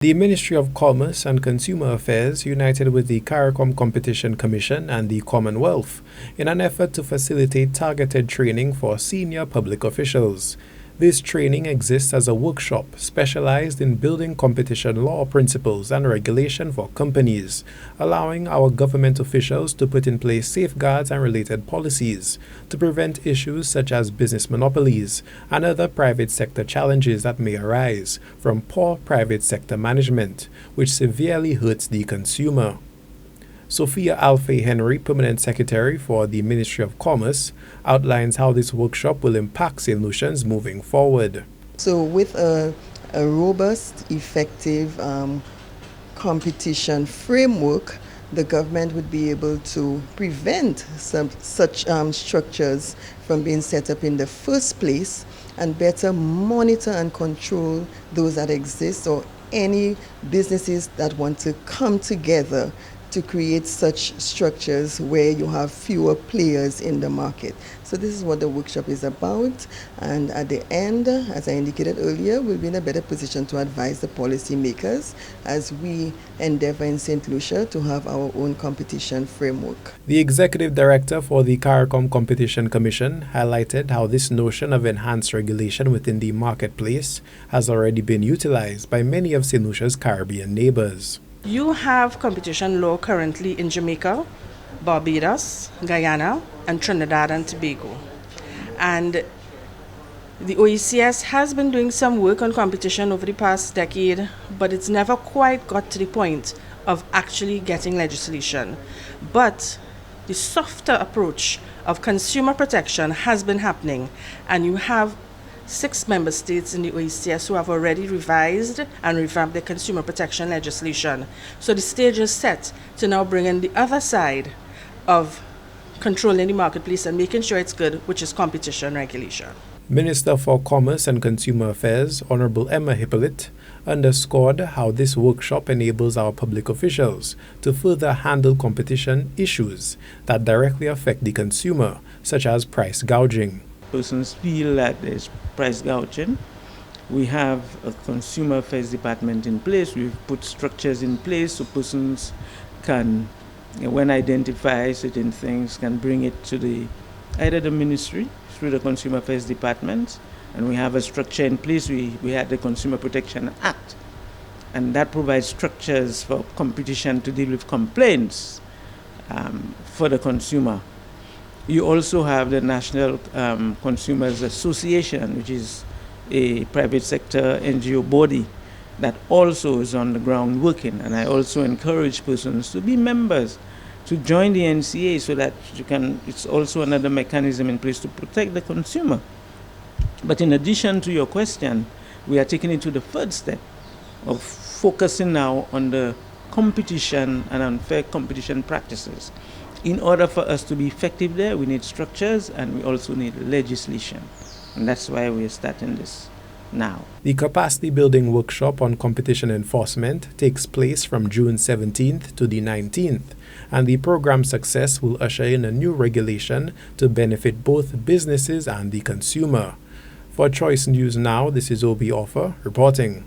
The Ministry of Commerce and Consumer Affairs united with the Caricom Competition Commission and the Commonwealth in an effort to facilitate targeted training for senior public officials. This training exists as a workshop specialized in building competition law principles and regulation for companies, allowing our government officials to put in place safeguards and related policies to prevent issues such as business monopolies and other private sector challenges that may arise from poor private sector management, which severely hurts the consumer. Sophia Alfie Henry, Permanent Secretary for the Ministry of Commerce, outlines how this workshop will impact St. Lucians moving forward. So with a robust, effective competition framework, the government would be able to prevent such structures from being set up in the first place and better monitor and control those that exist or any businesses that want to come together to create such structures where you have fewer players in the market. So this is what the workshop is about, and at the end, as I indicated earlier, we'll be in a better position to advise the policymakers as we endeavor in St. Lucia to have our own competition framework. The Executive Director for the Caricom Competition Commission highlighted how this notion of enhanced regulation within the marketplace has already been utilized by many of St. Lucia's Caribbean neighbors. You have competition law currently in Jamaica, Barbados, Guyana, and Trinidad and Tobago. And the OECS has been doing some work on competition over the past decade, but it's never quite got to the point of actually getting legislation. But the softer approach of consumer protection has been happening, and you have 6 member states in the OECS who have already revised and revamped their consumer protection legislation. So the stage is set to now bring in the other side of controlling the marketplace and making sure it's good, which is competition regulation. Minister for Commerce and Consumer Affairs, Honorable Emma Hippolyte, underscored how this workshop enables our public officials to further handle competition issues that directly affect the consumer, such as price gouging. Persons feel that there's price gouging. We have a consumer affairs department in place. We've put structures in place so persons can, when identify certain things, can bring it to either the ministry through the consumer affairs department, and we have a structure in place. We had the Consumer Protection Act, and that provides structures for competition to deal with complaints for the consumer. You also have the National Consumers Association, which is a private sector NGO body that also is on the ground working. And I also encourage persons to be members, to join the NCA so that it's also another mechanism in place to protect the consumer. But in addition to your question, we are taking it to the third step of focusing now on the competition and unfair competition practices. In order for us to be effective there, we need structures and we also need legislation. And that's why we're starting this now. The capacity building workshop on competition enforcement takes place from June 17th to the 19th, and the program success will usher in a new regulation to benefit both businesses and the consumer. For Choice News Now, this is Obi Offor reporting.